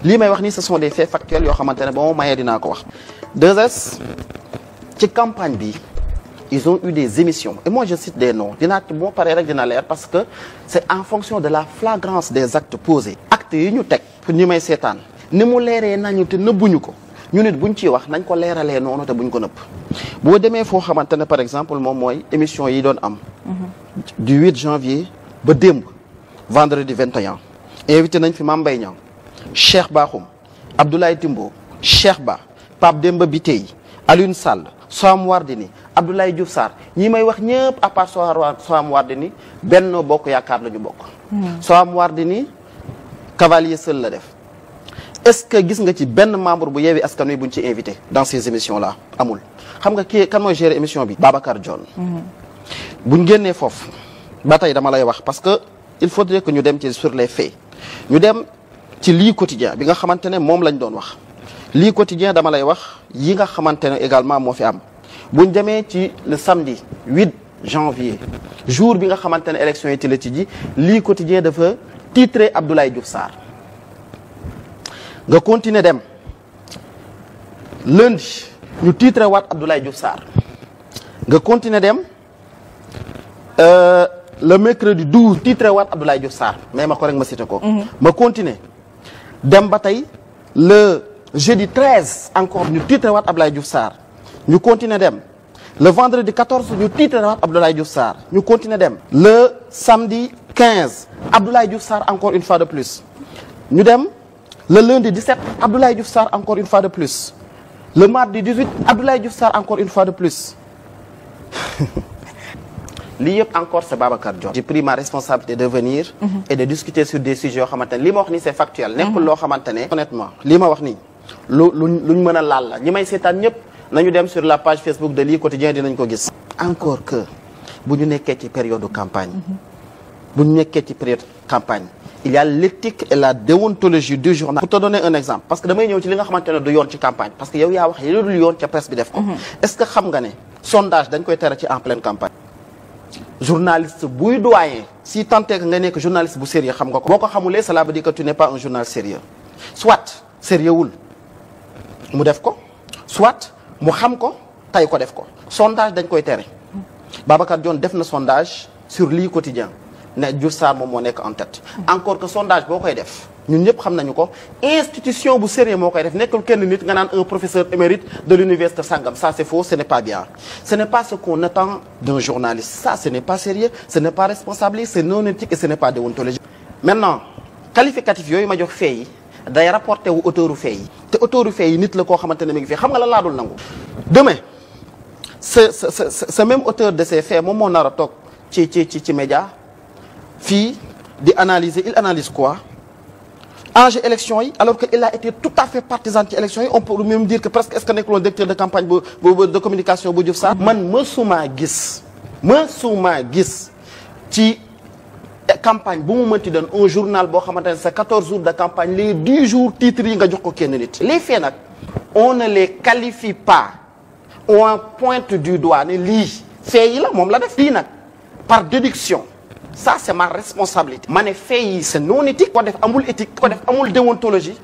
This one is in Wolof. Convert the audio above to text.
lii may wax ni ce sont des faits factuels yoo xamante ne ba ma mayee dinaa ko wax 2S ci campagne bi ils ont eu des émissions et moi je cite des noms dinaa bu ma paree rek dina leer parce que c'est en fonction de la flagrance des actes posés actes yi ñu teg pour ñi may seetaan ni mu leeree nañu te nëbbuñu ko ñu nit buñ ciy wax nañ ko leeralee noonu te buñ ko nëbb boo demee foo xamante ne par exemple moom mooy émission yi doon am du 8 janvier ba démb vendredi 21 invité nañ fi Mame Mbaye Niang Cheikh Bakhoum Abdoulaye Timbo Cheikh Ba Pape Demba Bitèye Alioune Sall Soham Wardini Abdoulaye Diouf Sarr ñi may wax ñëpp à part Soham Wardini Benno Bokk Yaakaar la ñu bokk Soham Wardini cavalier seul la def est-ce que gis nga ci benn membre bu Yewwi Askan Wi buñ ci invité dans ces émissions là amul xam nga kii kan mooy gérer émission bi Babacar Dione buñ génnee foofu ba tey dama lay wax parce que il faudrait que ñu dem ci sur les faits ñu dem ci lii quotidien bi nga xamante ne moom lañ doon wax lii quotidien dama lay wax yi nga xamante ne également moo fi am buñ demee ci le samedi 8 janvier jour bi nga xamante ne élection yi ci la ci ji lii quotidien dafa titré Abdoulaye Diouf Sarr nga continuer dem lundi ñu titré waat Abdoulaye Diouf Sarr nga continuer dem le mercredi 12 titré waat Abdoulaye Diouf Sarr mais ma ko rek ma cité ko ma continuer dem ba tey le jeudi 13 encore ñu titré waat Abdoulaye Diouf Sarr ñu continuer dem le vendredi 14 ñu titré waat Abdoulaye Diouf Sarr ñu continuer dem le samedi 15 Abdoulaye Diouf Sarr encore une fois de plus ñu dem le lundi 17 Abdoulaye Diouf Sarr encore une fois de plus le mardi 18 Abdoulaye Diouf Sarr encore une fois de plus lii yëpp encore c'est Babacar Dione. J'ai pris ma responsabilité de venir et de discuter sur des sujets yoo xamante ne li ma wax nii c'est factuel nekkul loo xamante ne honnêtement lii ma wax nii luñ mën a laal la ñi may seetaan ñëpp nañu dem sur la page Facebook de lii quotidien dinañ ko gis encore que bu ñu nekkee ci période de campagne bu ñu nekkee ci période campagne il y a l'éthique et la déontologie du journal. Pour te donner un exemple parce que damay ñëw ci li nga xamante ne du yoon ci campagne parce que yow yaa wax yi dul yoon ca presse bi def ko est-ce que xam nga ne sondage dañ koy tere ci en pleine campagne journaliste buy doyen si tant est que nga nekk journaliste bu sérieux xam nga ko boo ko xamulee cela veut dire que tu n'es pas un journaliste sérieux soit sérieux wul mu def ko soit mu xam ko tay ko def ko sondage dañ koy tere Babacar Dione def na sondage sur lii quotidien ne Diouf Sarr moom moo nekk en tête encore que sondage boo koy def ñun ñëpp xam nañu ko institution bu sérieux moo koy def nekkul kenn nit nga naan un professeur émérite de l'université sangam ça c'est faux ce n'est pas bien ce n'est pas ce qu'on attend d'un journaliste ça ce n'est pas sérieux ce n'est pas responsable c'est non éthique et ce n'est pas déontologique maintenant qualificatif yooyu ma jox fee yi day rapporté wu auteuru fee yi te auteuru fee yi nit la koo xamante ne mi ngi fii xam nga la laadul nangu demain ce même auteur de ces faits moom moo nar a toog ci média fii di analyser il analyse quoi enjeu élection yi alors que il a été tout à fait partisan ci élection yi on peut même dire que presque est-ce que nekk loon directeur de campagne de communication bu Diouf Sarr man mësuma gis ci campagne bu mu mënti doon un journal boo xamante ne c'est 14 jours de campagne les 10 jours titres yi nga jox ko kenn nit les faits nag on ne les qualifie pas on pointe du doigt ne lii faits yi la moom la def lii nag par déduction ça c'est ma responsabilité ma ne faits yi c'est non éthique ko def amul éthique ko def amul déontologie